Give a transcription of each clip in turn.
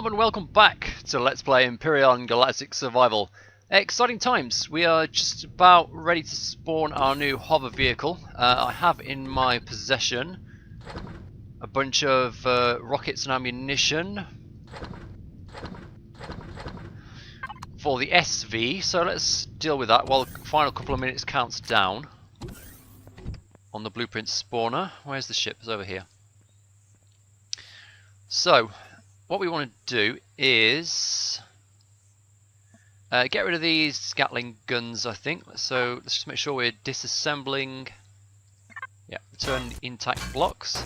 gentlemen, welcome back to Let's Play Empyrion Galactic Survival. Exciting times. We are just about ready to spawn our new hover vehicle. I have in my possession a bunch of rockets and ammunition for the SV, so let's deal with that while the final couple of minutes counts down on the blueprint spawner. Where's the ship? It's over here. So what we want to do is get rid of these Gatling guns, I think. So let's just make sure we're disassembling. Yeah, return intact blocks.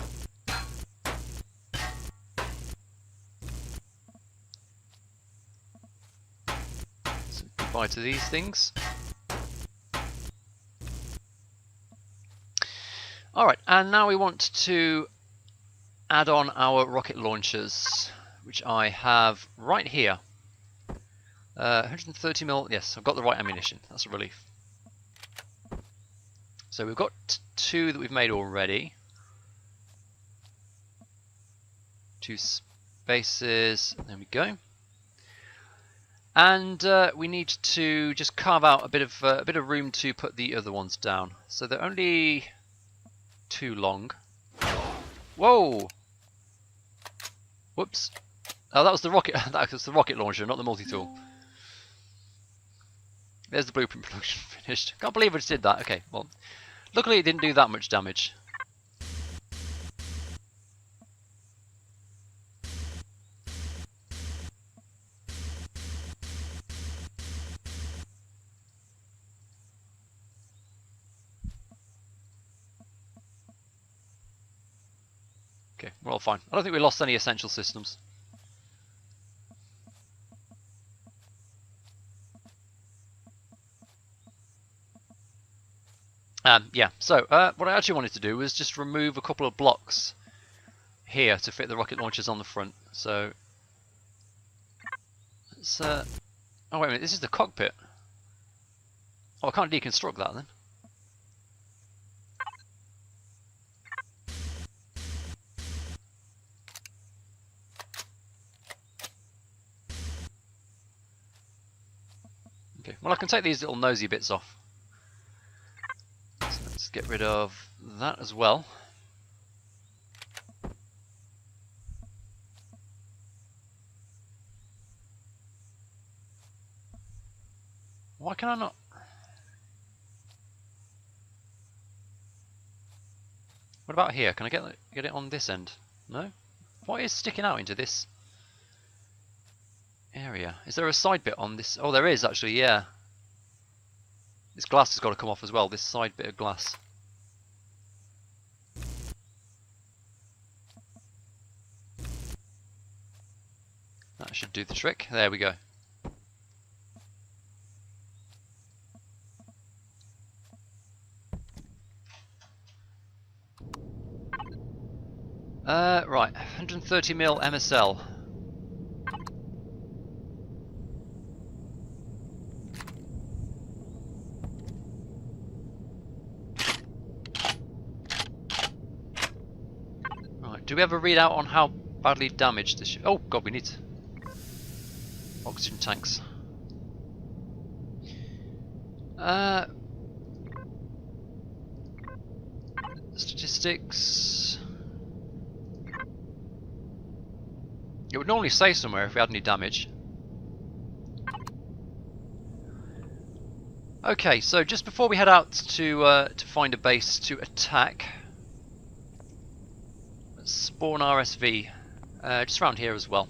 So goodbye to these things. Alright, and now we want to add on our rocket launchers, which I have right here. 130mm, yes, I've got the right ammunition, that's a relief. So we've got two that we've made already. Two spaces, there we go. And we need to just carve out a bit of room to put the other ones down. So they're only too long. Whoa! Whoops. Oh, that was the rocket. That was the rocket launcher, not the multi-tool. There's the blueprint production finished. Can't believe I just did that. Okay, well, luckily it didn't do that much damage. Okay, we're all fine. I don't think we lost any essential systems. Yeah, so what I actually wanted to do was just remove a couple of blocks here to fit the rocket launchers on the front. So, let's, oh wait a minute, this is the cockpit. Oh, I can't deconstruct that then. Okay, well I can take these little nosy bits off. So let's get rid of that as well. Why can I not? What about here? Can I get it on this end? No? What is sticking out into this area? Is there a side bit on this? Oh, there is actually, yeah. This glass has got to come off as well, this side bit of glass. That should do the trick. There we go. Right, 130mm MSL. Do we have a readout on how badly damaged this ship? Oh god, we need oxygen tanks. Statistics. It would normally say somewhere if we had any damage. Okay, so just before we head out to find a base to attack, spawn RSV, just around here as well.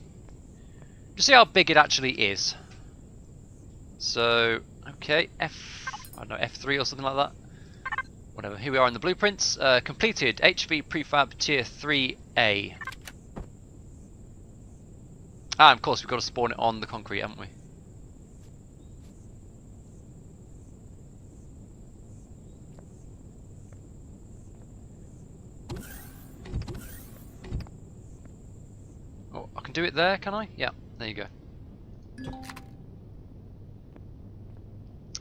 Just see how big it actually is. So, okay, I don't know, F3 or something like that. Whatever, here we are in the blueprints. Completed, HV prefab tier 3A. Ah, of course, we've got to spawn it on the concrete, haven't we? Oh, I can do it there, can I? Yeah, there you go.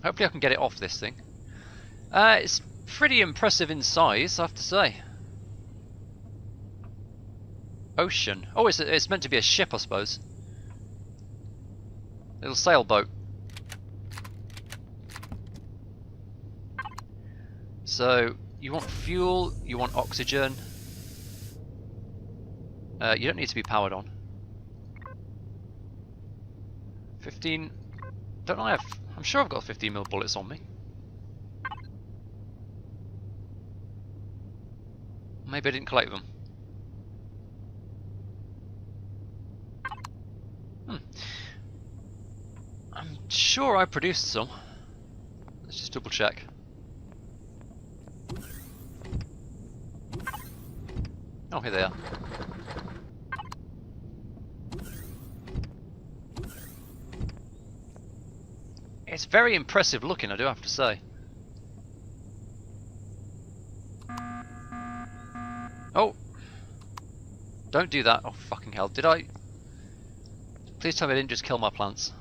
Hopefully I can get it off this thing. It's pretty impressive in size, I have to say. Ocean. Oh, it's meant to be a ship, I suppose. Little sailboat. So, you want fuel, you want oxygen. You don't need to be powered on. 15... Don't I have... I'm sure I've got 15mm bullets on me. Maybe I didn't collect them. I'm sure I produced some. Let's just double check. Oh, here they are. It's very impressive looking, I do have to say. Oh! Don't do that. Oh, fucking hell. Did I... Please tell me I didn't just kill my plants.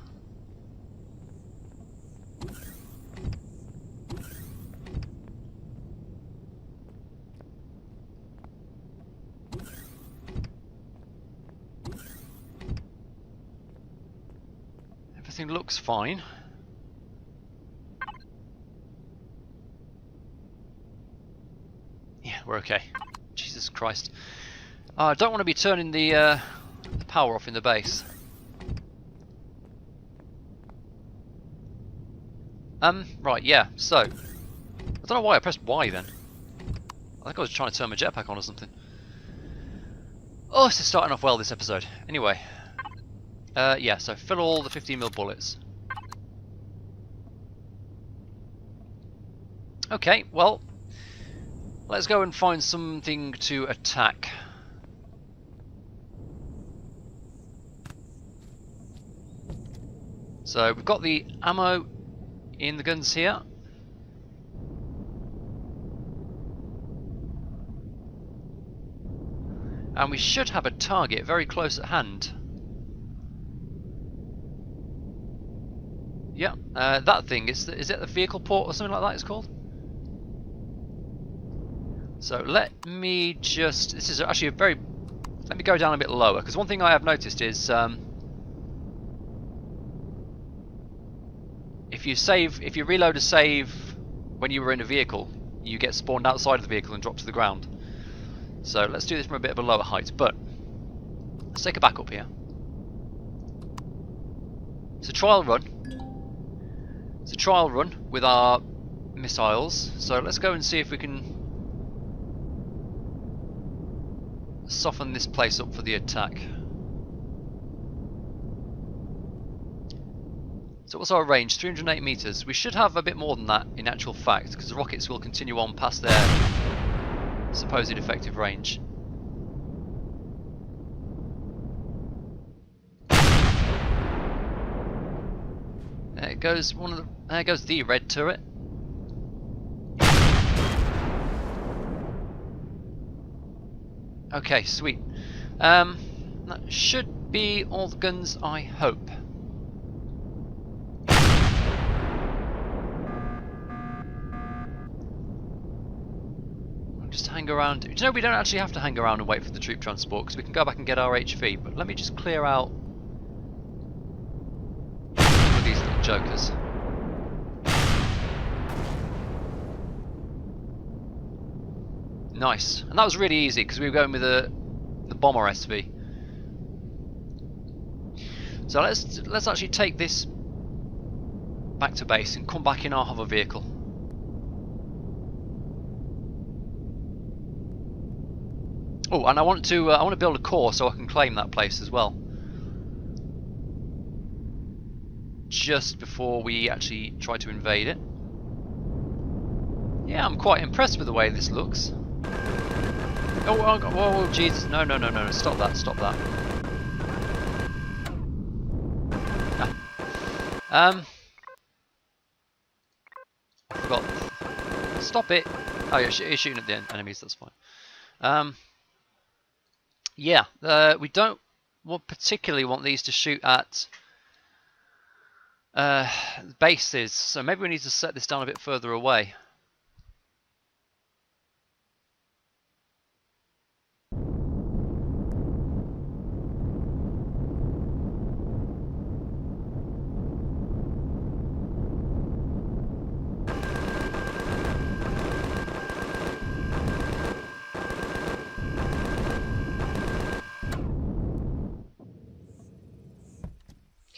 Everything looks fine. Yeah, we're okay. Jesus Christ. I don't want to be turning the power off in the base. Right, yeah, so... I don't know why I pressed Y then. I think I was trying to turn my jetpack on or something. Oh, this is starting off well, this episode. Anyway. Yeah, so fill all the 15mm bullets. Okay, well... Let's go and find something to attack. So, we've got the ammo in the guns here. And we should have a target very close at hand. Yeah, that thing, is it the vehicle port or something like that it's called? So let me just, this is actually a very, let me go down a bit lower, because one thing I have noticed is if you reload a save when you were in a vehicle, you get spawned outside of the vehicle and dropped to the ground. So let's do this from a bit of a lower height, but let's take a back up here. It's a trial run. It's a trial run with our missiles, so let's go and see if we can soften this place up for the attack. So what's our range? 308 meters. We should have a bit more than that in actual fact, because the rockets will continue on past their supposed effective range. There it goes. There goes the red turret. Okay, sweet. That should be all the guns, I hope. I'll just hang around. Do you know, we don't actually have to hang around and wait for the troop transport, because we can go back and get our HV, but let me just clear out all of these little jokers. Nice, and that was really easy because we were going with the bomber SV. So let's actually take this back to base and come back in our hover vehicle. Oh, and I want to build a core so I can claim that place as well. Just before we actually try to invade it. Yeah, I'm quite impressed with the way this looks. Oh, Jesus, no, stop that. Ah. I forgot. Stop it. Oh, you're shooting at the enemies, that's fine. Yeah, we don't particularly want these to shoot at bases, so maybe we need to set this down a bit further away.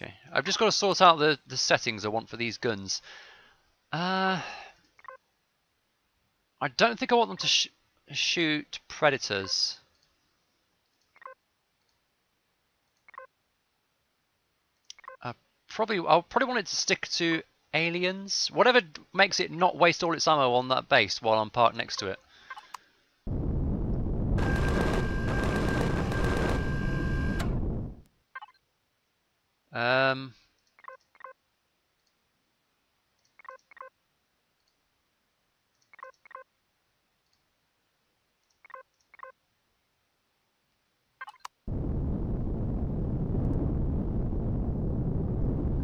Okay, I've just got to sort out the settings I want for these guns. I don't think I want them to shoot predators. I'll probably want it to stick to aliens. Whatever makes it not waste all its ammo on that base while I'm parked next to it.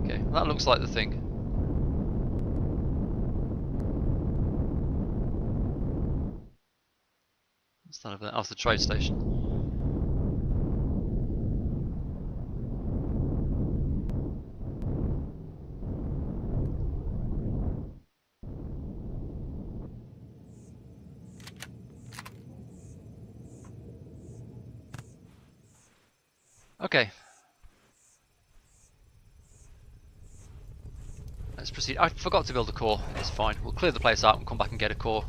Okay, that looks like the thing. What's that over there? Oh, it's the trade station. Okay. Let's proceed. I forgot to build a core. It's fine. We'll clear the place out and come back and get a core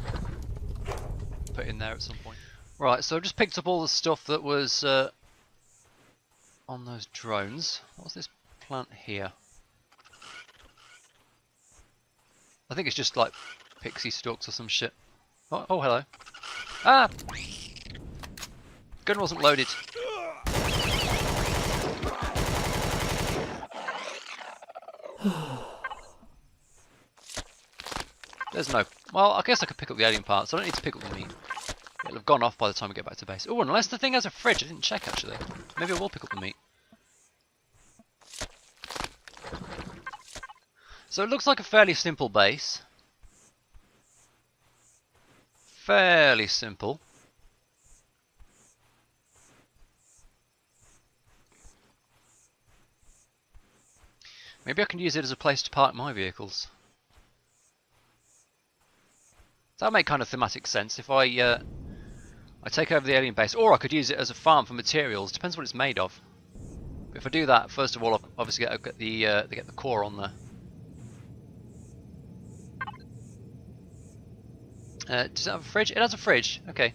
put in there at some point. Right, so I've just picked up all the stuff that was on those drones. What's this plant here? I think it's just like pixie stalks or some shit. Oh, hello. Ah! Gun wasn't loaded. There's no... Well, I guess I could pick up the alien parts. I don't need to pick up the meat. It'll have gone off by the time we get back to base. Oh, unless the thing has a fridge. I didn't check, actually. Maybe I will pick up the meat. So it looks like a fairly simple base. Fairly simple. Maybe I can use it as a place to park my vehicles. That would make kind of thematic sense if I take over the alien base, or I could use it as a farm for materials. Depends what it's made of. But if I do that, first of all, I'll obviously get the core on there. Does it have a fridge? It has a fridge. Okay.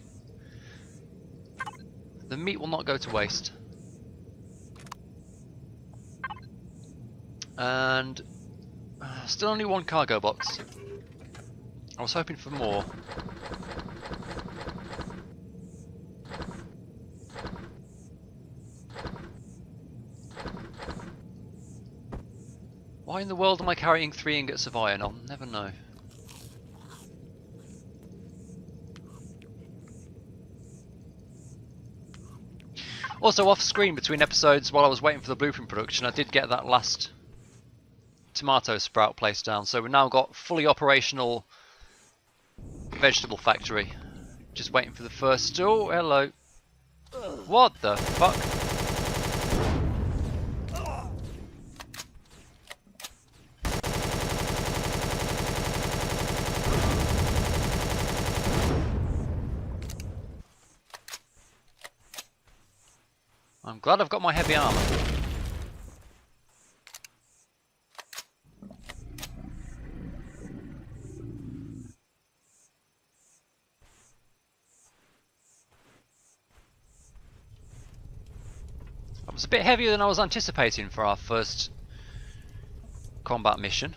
The meat will not go to waste. And still only one cargo box. I was hoping for more. Why in the world am I carrying 3 ingots of iron? I'll never know. Also, off screen between episodes, while I was waiting for the blueprint production, I did get that last tomato sprout placed down. So we've now got fully operational vegetable factory. Just waiting for the first... Oh, hello. What the fuck? I'm glad I've got my heavy armor. It was a bit heavier than I was anticipating for our first combat mission.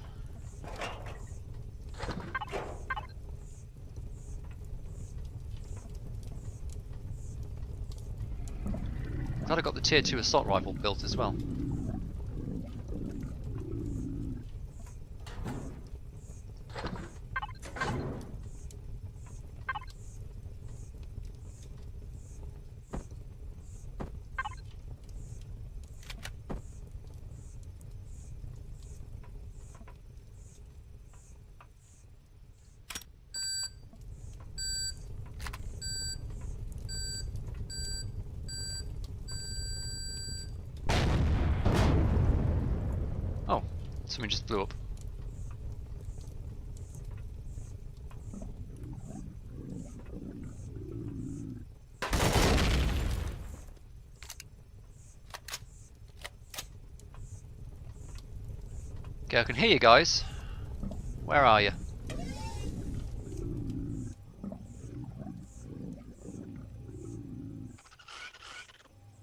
Glad I got the tier 2 assault rifle built as well. Oh, something just blew up. Okay, I can hear you guys. Where are you?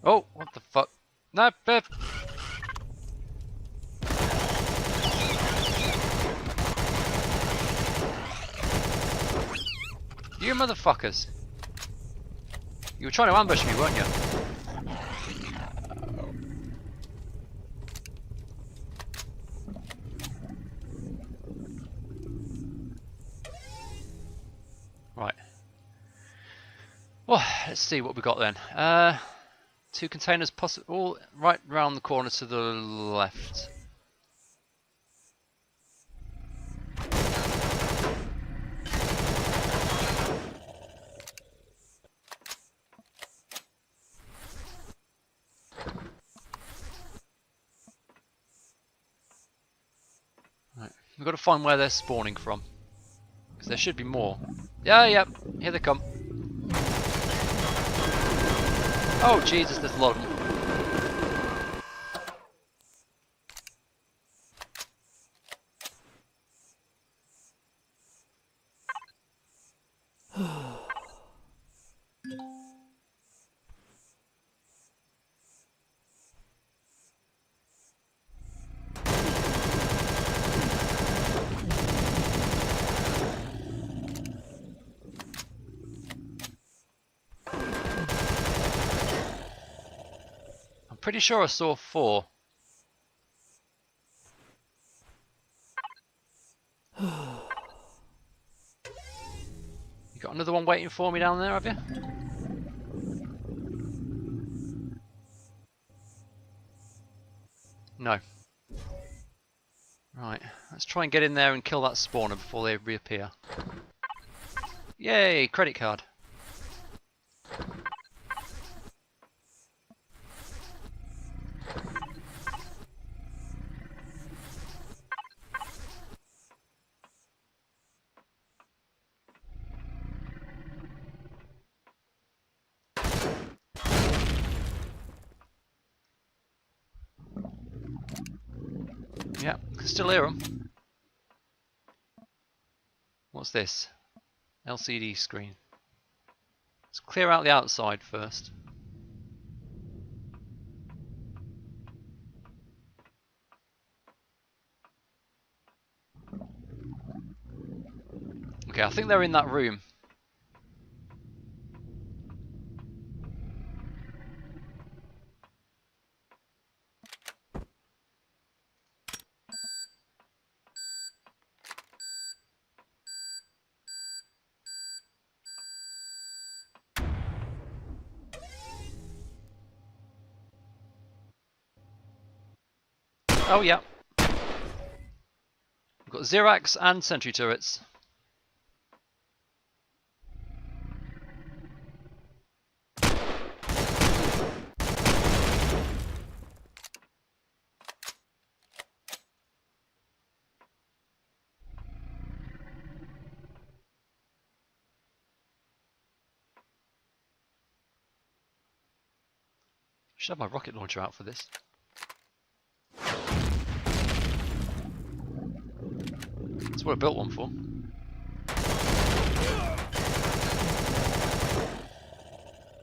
Oh, what the fuck? No, you motherfuckers. You were trying to ambush me, weren't you? Right. Well, let's see what we got then. 2 containers possible, right round the corner to the left. Right. We've got to find where they're spawning from. Because there should be more. Yeah, yep. Here they come. Oh, Jesus, there's a lot of them. I'm pretty sure I saw 4. You got another one waiting for me down there, have you? No. Right, let's try and get in there and kill that spawner before they reappear. Yay, credit card. Yeah, can still hear them. What's this? LCD screen. Let's clear out the outside first. Okay, I think they're in that room. Oh yeah. We've got Xerax and sentry turrets. Should have my rocket launcher out for this. That's what I built one for.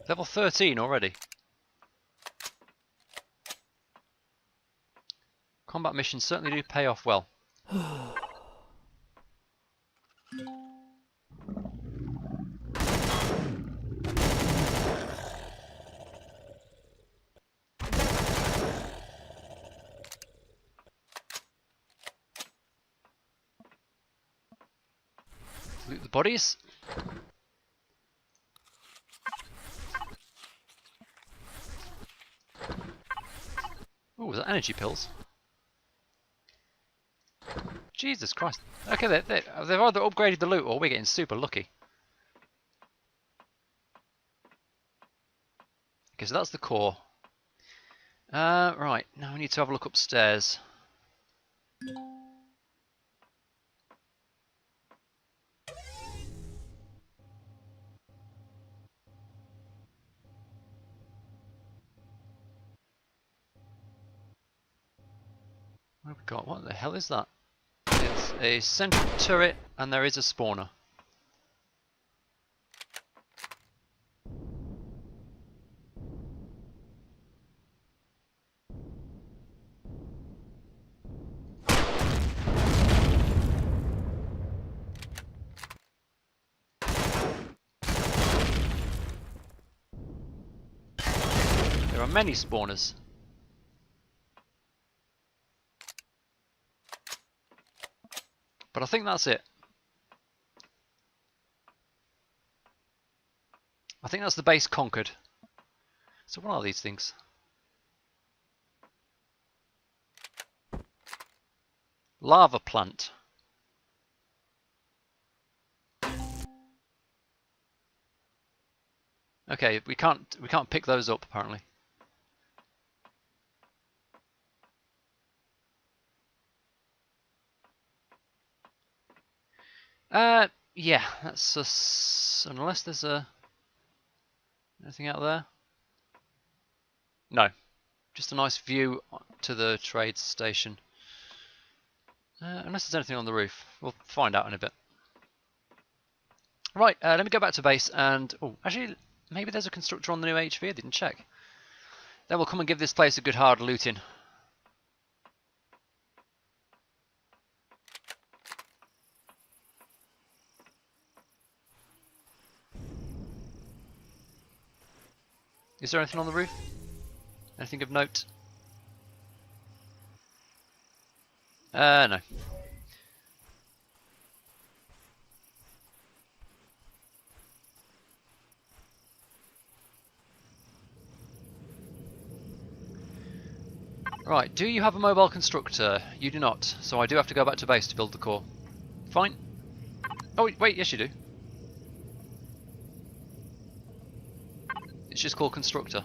Level 13 already. Combat missions certainly do pay off well. Loot the bodies. Oh, was that energy pills? Jesus Christ. Okay, they've either upgraded the loot or we're getting super lucky. Okay, so that's the core. Right, now we need to have a look upstairs. What have we got? What the hell is that? It's a central turret, and there is a spawner. There are many spawners. But I think that's it. I think that's the base conquered. So what are these things? Lava plant. Okay, we can't pick those up apparently. Yeah, that's unless there's anything out there. No, just a nice view to the trade station. Unless there's anything on the roof, we'll find out in a bit. Right, let me go back to base and actually maybe there's a constructor on the new HV. I didn't check. Then we'll come and give this place a good hard looting. Is there anything on the roof? Anything of note? No. Right, do you have a mobile constructor? You do not, so I do have to go back to base to build the core. Fine. Oh, wait, yes you do. It's just called constructor.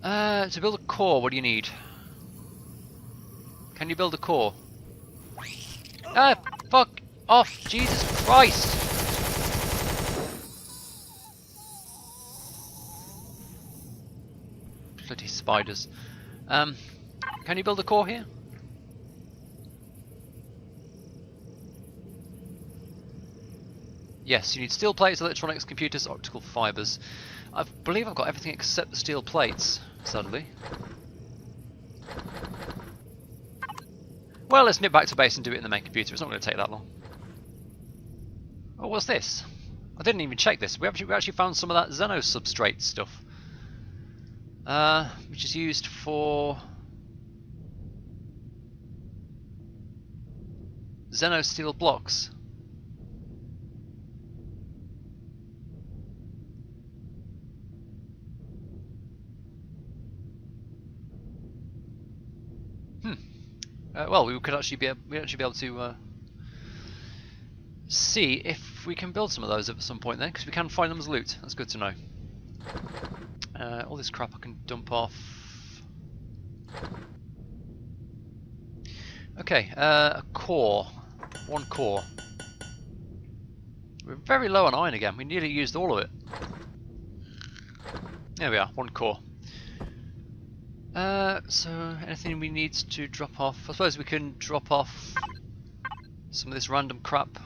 To build a core, what do you need? Can you build a core? Fuck off! Jesus Christ! Bloody spiders. Can you build a core here? Yes, you need steel plates, electronics, computers, optical fibres. I believe I've got everything except the steel plates, sadly. Well, let's nip back to base and do it in the main computer. It's not going to take that long. Oh, what's this? I didn't even check this. We actually found some of that Xeno substrate stuff. Which is used for Xeno steel blocks. Well, we could actually be able to see if we can build some of those at some point then, because we can find them as loot. That's good to know. All this crap I can dump off. Okay, a core. One core. We're very low on iron again. We nearly used all of it. There we are, one core. So anything we need to drop off? I suppose we can drop off some of this random crap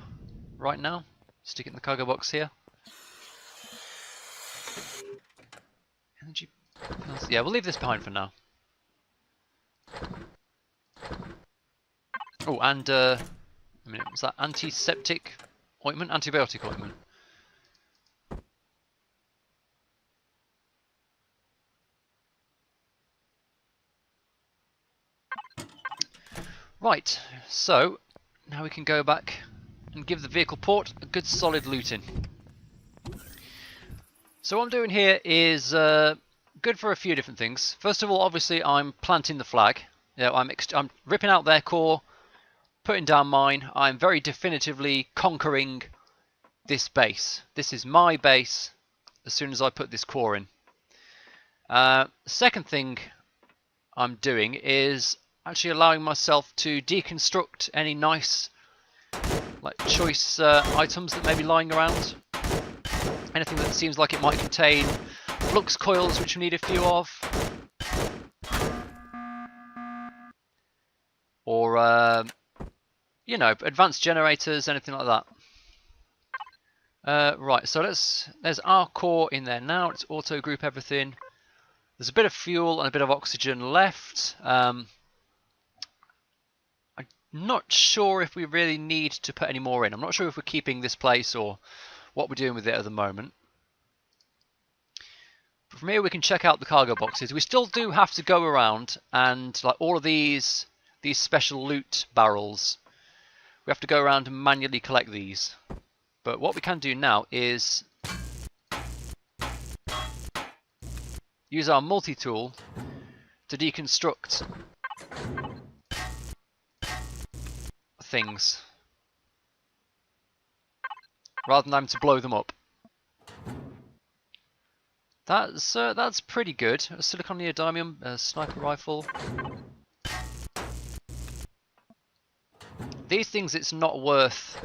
right now. Stick it in the cargo box here. Energy pills. Yeah, we'll leave this behind for now. Oh, and a minute, was that antiseptic ointment? Antibiotic ointment. Right, so now we can go back and give the vehicle port a good solid looting. So what I'm doing here is good for a few different things. First of all, obviously I'm planting the flag. You know, I'm ripping out their core, putting down mine. I'm very definitively conquering this base. This is my base as soon as I put this core in. Second thing I'm doing is actually allowing myself to deconstruct any nice choice items that may be lying around. Anything that seems like it might contain flux coils, which we need a few of. or you know, advanced generators, anything like that. Right, so there's our core in there now. Let's auto group everything. There's a bit of fuel and a bit of oxygen left. I'm not sure if we really need to put any more in. I'm not sure if we're keeping this place or what we're doing with it at the moment. But from here we can check out the cargo boxes. We still do have to go around and, like, all of these special loot barrels, we have to go around and manually collect these. But what we can do now is use our multi-tool to deconstruct things rather than having to blow them up. That's pretty good. A silicon neodymium, a sniper rifle. These things it's not worth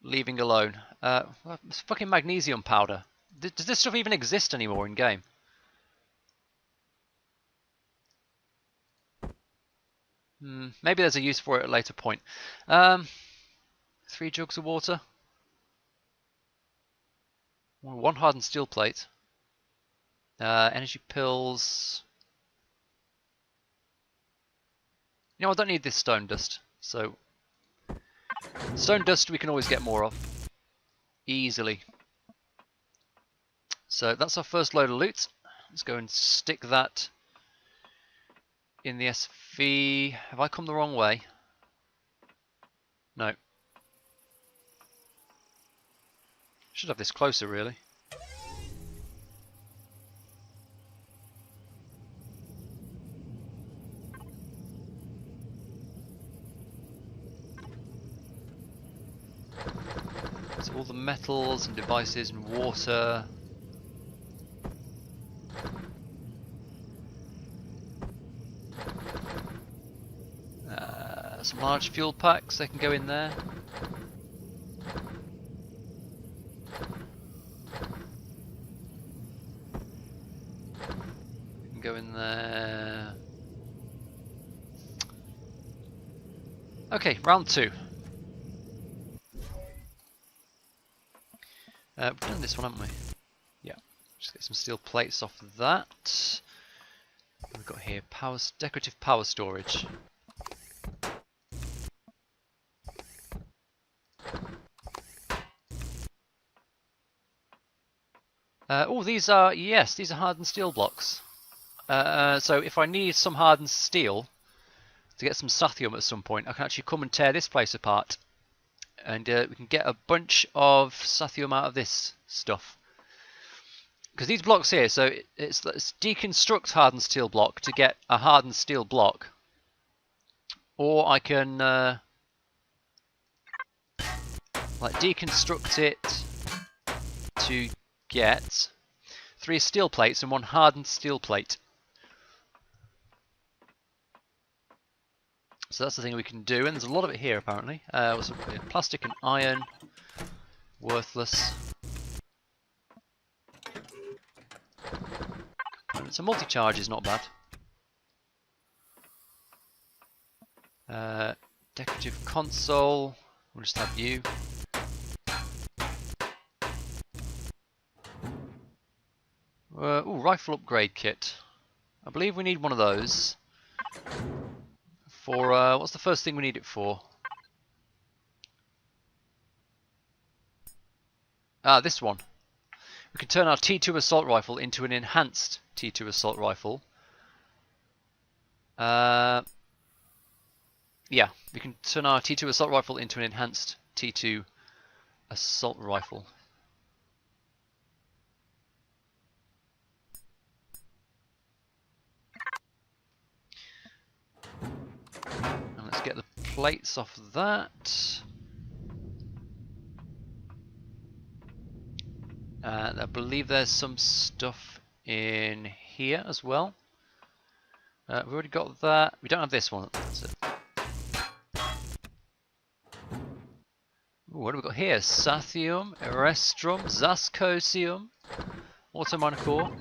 leaving alone. It's fucking magnesium powder. Does this stuff even exist anymore in game? Maybe there's a use for it at a later point. 3 jugs of water. 1 hardened steel plate. Energy pills. You know, I don't need this stone dust. So, stone dust we can always get more of. Easily. So that's our first load of loot. Let's go and stick that in the SV. Have I come the wrong way? No. Should have this closer, really. So all the metals and devices and water. Some large fuel packs, they can go in there. They can go in there. Okay, round 2. We've done this one, haven't we? Yeah. Just get some steel plates off of that. What we've got here, decorative power storage. Oh, these are hardened steel blocks. So if I need some hardened steel to get some sathium at some point, I can actually come and tear this place apart. And we can get a bunch of sathium out of this stuff. Because these blocks here, so let's deconstruct hardened steel block to get a hardened steel block. Or I can like deconstruct it to get 3 steel plates and 1 hardened steel plate. So that's the thing we can do, and there's a lot of it here apparently. So plastic and iron, worthless. So multi-charge is not bad. Decorative console, we'll just have you. Ooh, rifle upgrade kit. I believe we need one of those. For, what's the first thing we need it for? Ah, this one. We can turn our T2 assault rifle into an enhanced T2 assault rifle. Yeah, we can turn our T2 assault rifle into an enhanced T2 assault rifle. And let's get the plates off of that. I believe there's some stuff in here as well. We've already got that. We don't have this one. That's it. Ooh, what have we got here? Sathium, Erestrum, Zascosium, Autominer Core.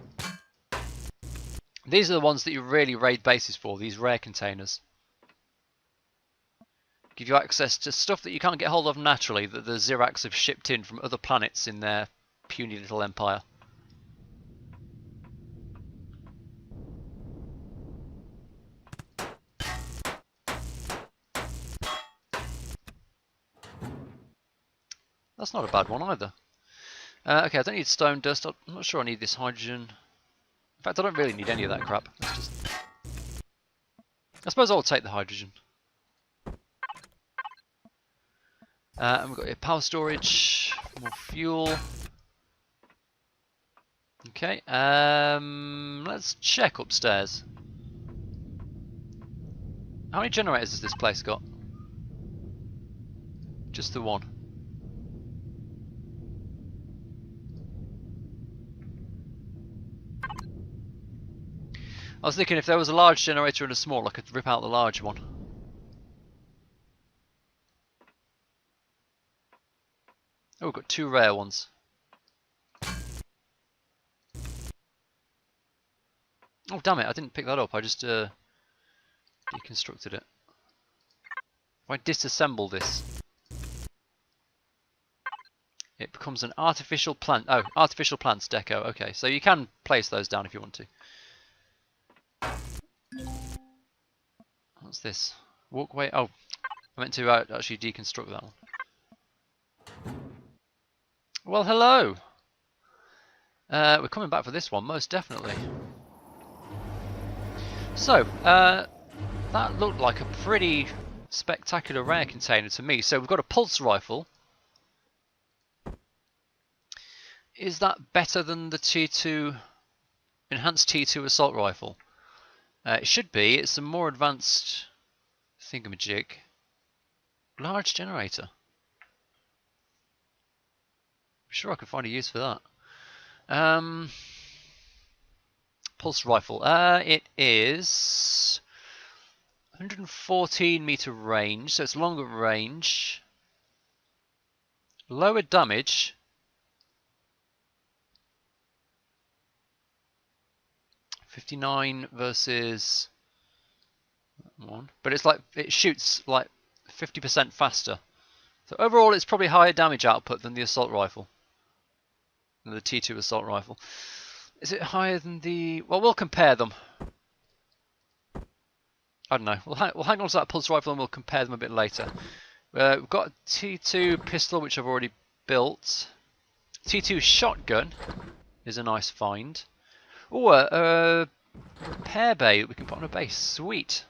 These are the ones that you really raid bases for, these rare containers. give you access to stuff that you can't get hold of naturally, that the Zirax have shipped in from other planets in their puny little empire. That's not a bad one either. Okay, I don't need stone dust. I'm not sure I need this hydrogen. In fact, I don't really need any of that crap. Let's just... I suppose I'll take the hydrogen. And we've got here power storage, more fuel. Okay, let's check upstairs. How many generators has this place got? Just the one. I was thinking if there was a large generator and a small, I could rip out the large one. Oh, we've got two rare ones. Oh, damn it, I didn't pick that up. I just deconstructed it. If I disassemble this, it becomes an artificial plant. Oh, artificial plants deco. Okay, so you can place those down if you want to. What's this? Walkway. Oh, I meant to actually deconstruct that one. Well, hello. We're coming back for this one, most definitely. So, that looked like a pretty spectacular rare container to me. So we've got a pulse rifle. Is that better than the T2 enhanced T2 assault rifle? It should be. It's a more advanced thingamajig. Large generator. I'm sure I could find a use for that. Pulse rifle. It is 114 meter range, so it's longer range. Lower damage. 59 versus one, but it's like it shoots like 50% faster. So overall, it's probably higher damage output than the assault rifle, than the T2 assault rifle. Is it higher than the? Well, we'll compare them. I don't know. We'll hang on to that pulse rifle and we'll compare them a bit later. We've got a T2 pistol which I've already built. T2 shotgun is a nice find. Oh, a repair bay that we can put on a base. Sweet.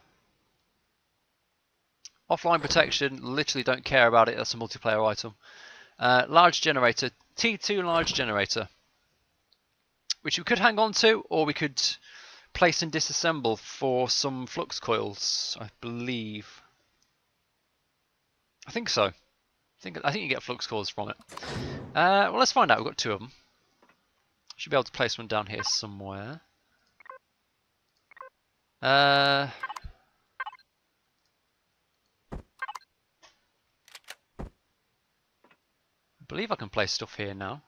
Offline protection, literally don't care about it. That's a multiplayer item. Large generator, T2 large generator, which we could hang on to, or we could place and disassemble for some flux coils, I believe. I think so. I think you get flux coils from it. Well, let's find out. We've got two of them. Should be able to place one down here somewhere. I believe I can place stuff here now.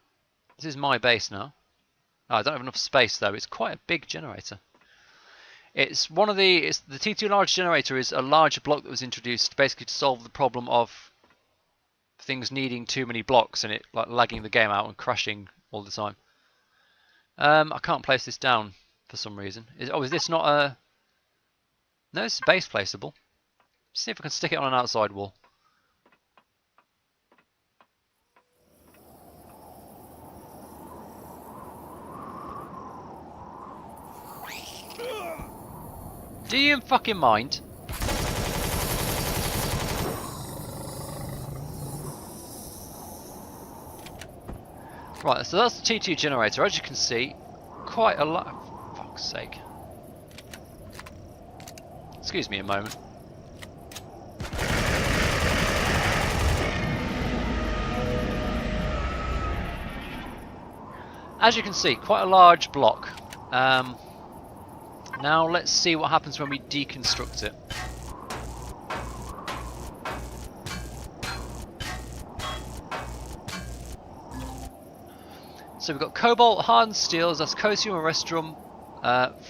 This is my base now. Oh, I don't have enough space though. It's quite a big generator. It's one of the. It's the T2 large generator is a large block that was introduced basically to solve the problem of things needing too many blocks and it like lagging the game out and crashing all the time. I can't place this down for some reason. Is this not a... No, it's base placeable. Let's see if I can stick it on an outside wall. Do you fucking mind? Right, so that's the T2 generator. As you can see, quite a lot. For fuck's sake. Excuse me a moment. As you can see, quite a large block. Now let's see what happens when we deconstruct it. So we've got cobalt, hardened steel, zascosium and restrum,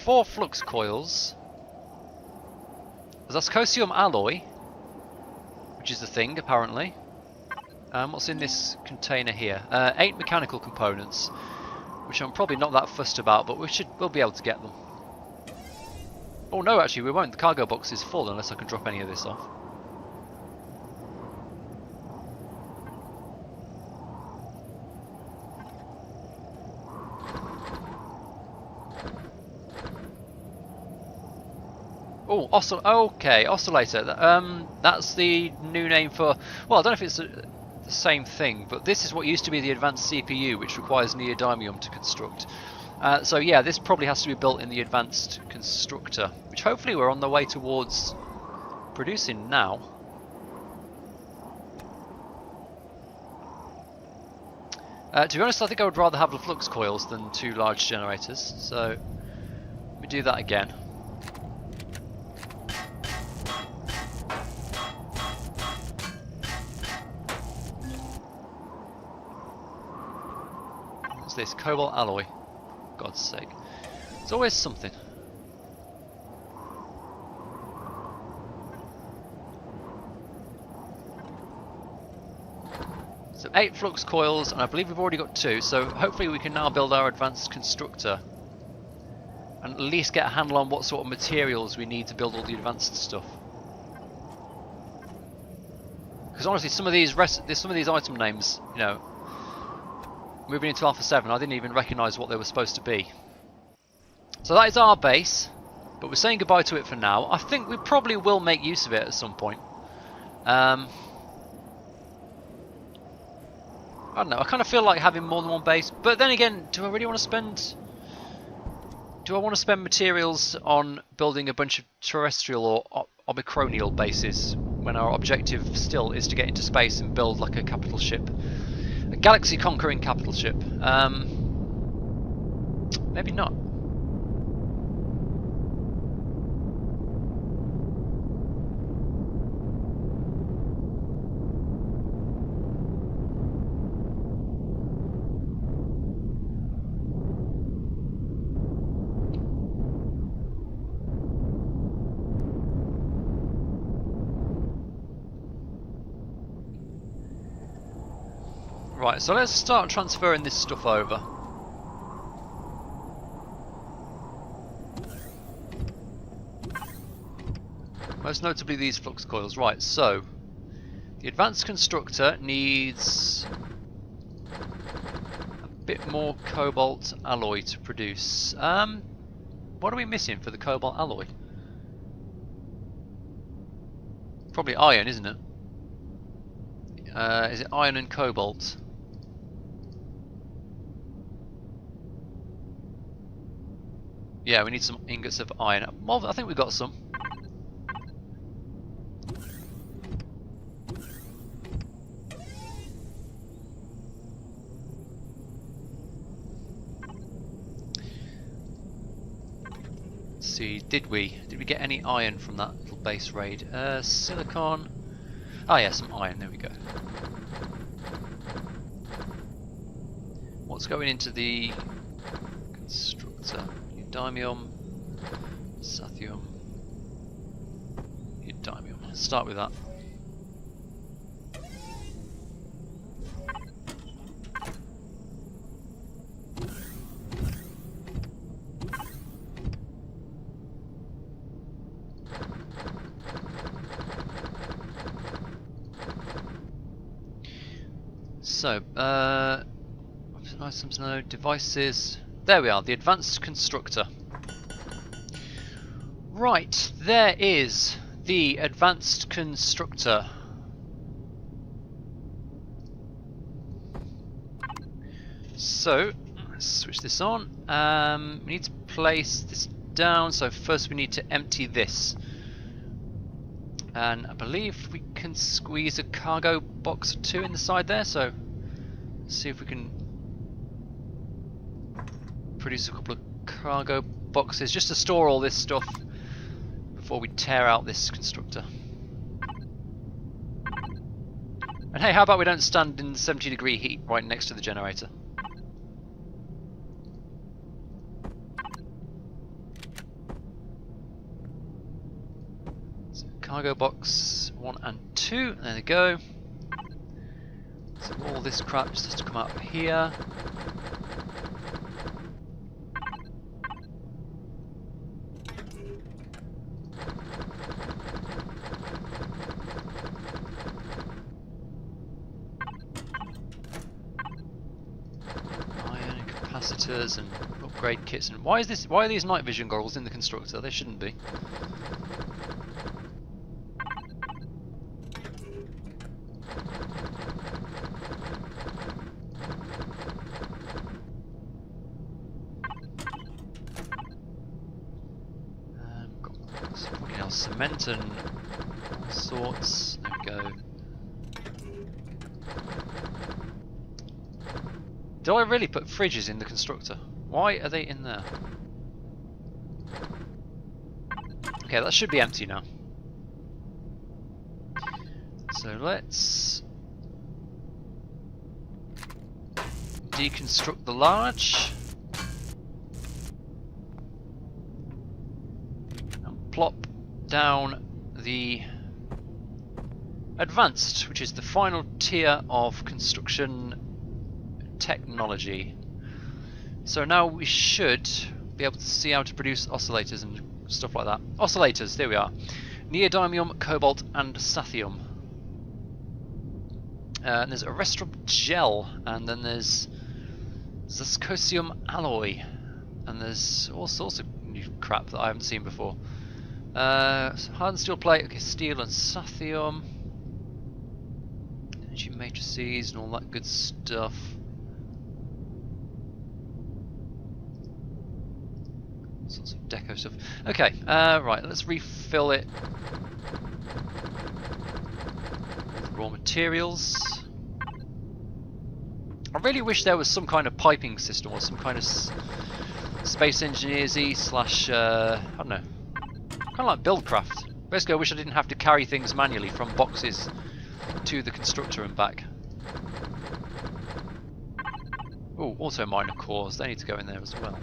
4 flux coils, zascosium alloy, which is the thing apparently. What's in this container here? 8 mechanical components, which I'm probably not that fussed about, but we'll be able to get them. Oh no, actually we won't. The cargo box is full unless I can drop any of this off. Oh, okay, oscillator. That's the new name for. Well, I don't know if it's the same thing, but this is what used to be the advanced CPU, which requires neodymium to construct. So yeah, this probably has to be built in the advanced constructor, which hopefully we're on the way towards producing now. To be honest, I think I would rather have the flux coils than 2 large generators. So let me do that again. This cobalt alloy, God's sake, it's always something. So 8 flux coils, and I believe we've already got 2, so hopefully we can now build our advanced constructor and at least get a handle on what sort of materials we need to build all the advanced stuff. Because honestly, some of these item names, you know, moving into Alpha 7, I didn't even recognise what they were supposed to be. So that is our base, but we're saying goodbye to it for now. I think we probably will make use of it at some point. I don't know, I kind of feel like having more than one base, but then again, do I really want to spend... Do I want to spend materials on building a bunch of terrestrial or omicronial bases when our objective still is to get into space and build like a capital ship? A galaxy conquering capital ship. Maybe not. Right, so let's start transferring this stuff over. Most notably these flux coils. Right, so the advanced constructor needs a bit more cobalt alloy to produce. What are we missing for the cobalt alloy? Probably iron, isn't it? Is it iron and cobalt? Yeah, we need some ingots of iron. Well, I think we've got some. Let's see, did we get any iron from that little base raid? Silicon. Oh yeah, some iron, there we go. What's going into the constructor? Neodymium, sathium, neodymium. Let's start with that. So, items, no, devices. There we are, the advanced constructor. Right, there is the advanced constructor. So, let's switch this on. We need to place this down, so first we need to empty this. And I believe we can squeeze a cargo box or 2 in the side there, so let's see if we can produce a couple of cargo boxes just to store all this stuff before we tear out this constructor. And hey, how about we don't stand in 70-degree heat right next to the generator? So cargo box 1 and 2, there they go. So all this crap just has to come out here. Iron capacitors and upgrade kits. And why are these night vision goggles in the constructor? They shouldn't be. Cement and all sorts. There we go. Did I really put fridges in the constructor? Why are they in there? Okay, that should be empty now. So let's deconstruct the large. And plop down the advanced, which is the final tier of construction technology. So now we should be able to see how to produce oscillators and stuff like that. Oscillators, there we are. Neodymium, cobalt and sathium. And there's a restaurant gel, and then there's zascosium alloy, and there's all sorts of new crap that I haven't seen before. Hardened steel plate, okay, steel and sathium, energy matrices and all that good stuff. Sorts of deco stuff. Okay, right, let's refill it with raw materials. I really wish there was some kind of piping system or some kind of space engineers-y slash, I don't know. Kind of like Buildcraft. Basically, I wish I didn't have to carry things manually from boxes to the constructor and back. Oh, auto miner cores. They need to go in there as well.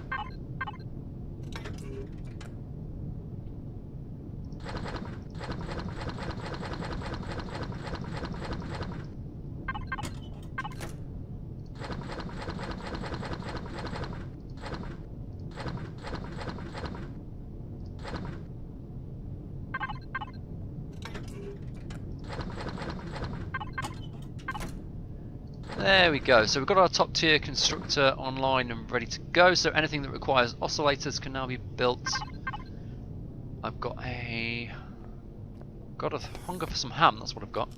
There we go, so we've got our top tier constructor online and ready to go, so anything that requires oscillators can now be built. I've got a hunger for some ham, that's what I've got.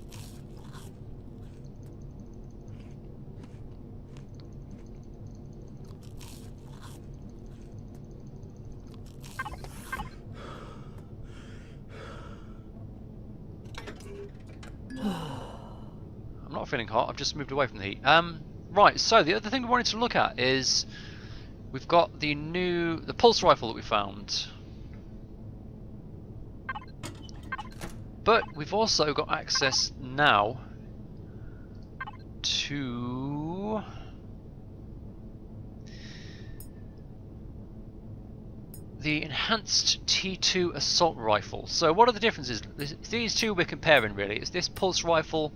Not feeling hot, I've just moved away from the heat. Right, so the other thing we wanted to look at is we've got the pulse rifle that we found. But we've also got access now to the enhanced T2 assault rifle. So what are the differences? These two we're comparing really. It's this pulse rifle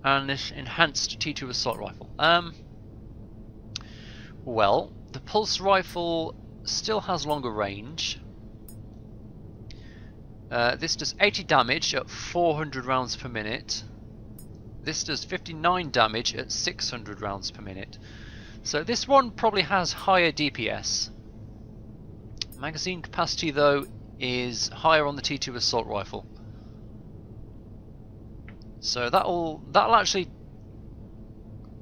and this enhanced T2 assault rifle. Well, the pulse rifle still has longer range. This does 80 damage at 400 rounds per minute. This does 59 damage at 600 rounds per minute. So this one probably has higher DPS. Magazine capacity though is higher on the T2 assault rifle. So that'll actually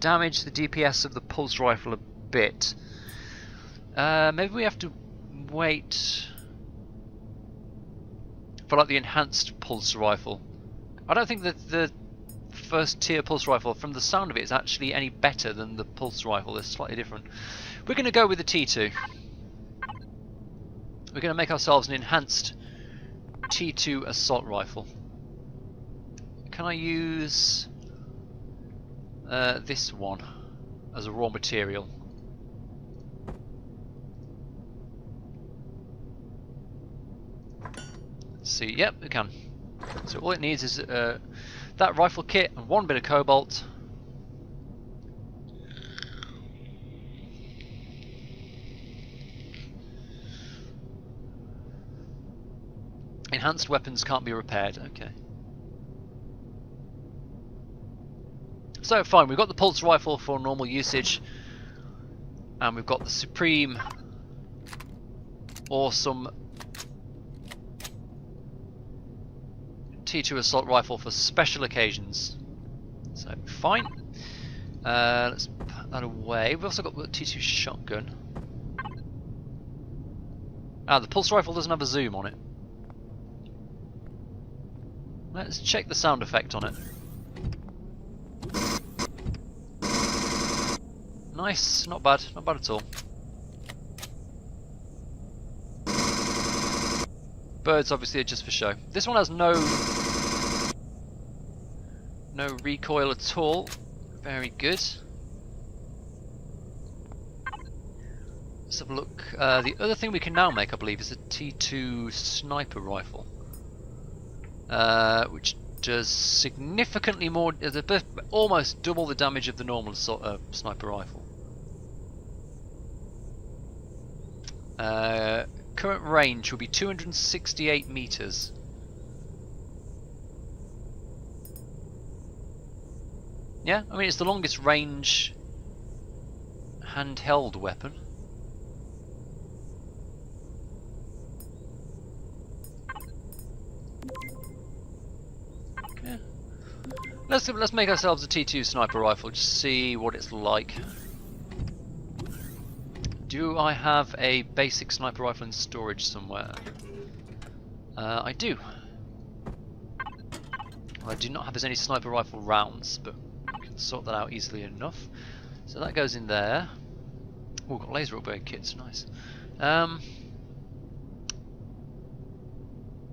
damage the DPS of the pulse rifle a bit. Maybe we have to wait for like the enhanced pulse rifle. I don't think that the first tier pulse rifle, from the sound of it, is actually any better than the pulse rifle. They're slightly different. We're going to go with the T2. We're going to make ourselves an enhanced T2 assault rifle. Can I use this one as a raw material? Let's Let's see, yep, we can. So all it needs is that rifle kit and one bit of cobalt. Enhanced weapons can't be repaired, okay. So fine, we've got the pulse rifle for normal usage, and we've got the supreme awesome T2 assault rifle for special occasions. So fine. Let's put that away. We've also got the T2 shotgun. Ah, the pulse rifle doesn't have a zoom on it. Let's check the sound effect on it. Nice, not bad at all. Birds obviously are just for show. This one has no recoil at all. Very good. Let's have a look. The other thing we can now make, I believe, is a T2 sniper rifle, which does significantly more, almost double the damage of the normal sniper rifle. Current range will be 268 meters. Yeah, I mean it's the longest range handheld weapon. Yeah. Let's make ourselves a T2 sniper rifle, just see what it's like. Do I have a basic sniper rifle in storage somewhere? I do. I do not have as any sniper rifle rounds, but I can sort that out easily enough. So that goes in there. Oh, got laser upgrade kits, nice.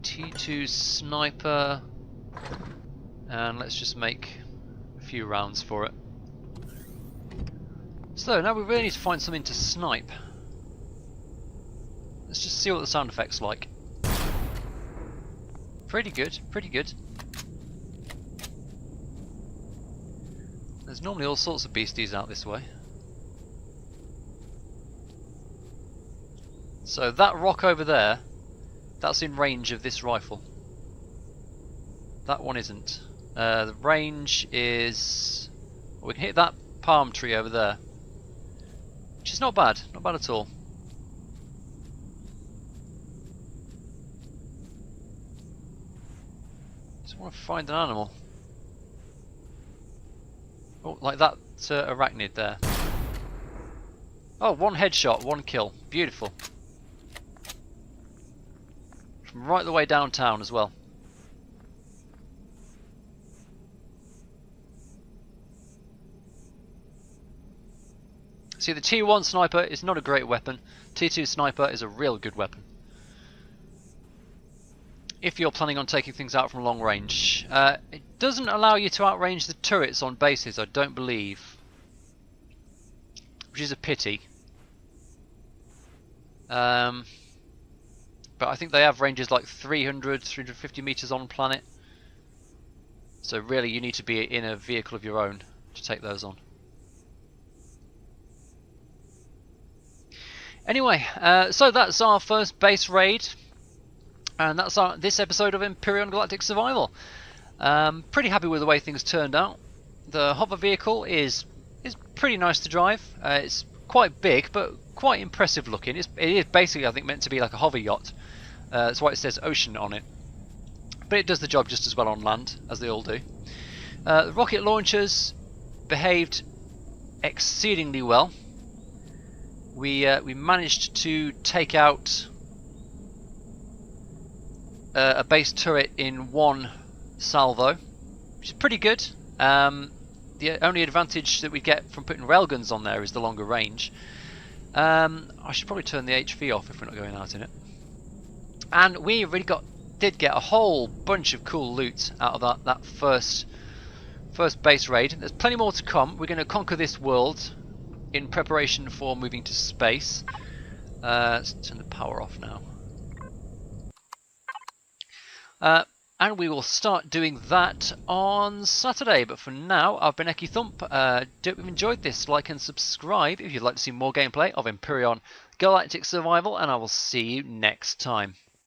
T2 sniper, and let's just make a few rounds for it. So now we really need to find something to snipe. Let's just see what the sound effect's like. Pretty good, pretty good. There's normally all sorts of beasties out this way. So that rock over there, that's in range of this rifle. That one isn't. The range is... we can hit that palm tree over there. Which is not bad at all. Just want to find an animal. Oh, like that arachnid there. Oh, one headshot, one kill. Beautiful. From right the way downtown as well. See, the T1 sniper is not a great weapon. T2 sniper is a real good weapon. If you're planning on taking things out from long range. It doesn't allow you to outrange the turrets on bases, I don't believe. Which is a pity. But I think they have ranges like 300, 350 meters on planet. So really you need to be in a vehicle of your own to take those on. Anyway, so that's our first base raid, and that's this episode of Empyrion Galactic Survival. Pretty happy with the way things turned out. The hover vehicle is pretty nice to drive. It's quite big, but quite impressive looking. It is basically, I think, meant to be like a hover yacht. That's why it says ocean on it. But it does the job just as well on land, as they all do. The rocket launchers behaved exceedingly well. We managed to take out a base turret in one salvo, which is pretty good. The only advantage that we get from putting railguns on there is the longer range. I should probably turn the HV off if we're not going out in it. And we really did get a whole bunch of cool loot out of that first base raid. There's plenty more to come. We're going to conquer this world in preparation for moving to space. Let's turn the power off now. And we will start doing that on Saturday. But for now, I've been EkkiThump. Hope you've enjoyed this. Like and subscribe if you'd like to see more gameplay of Empyrion Galactic Survival, and I will see you next time.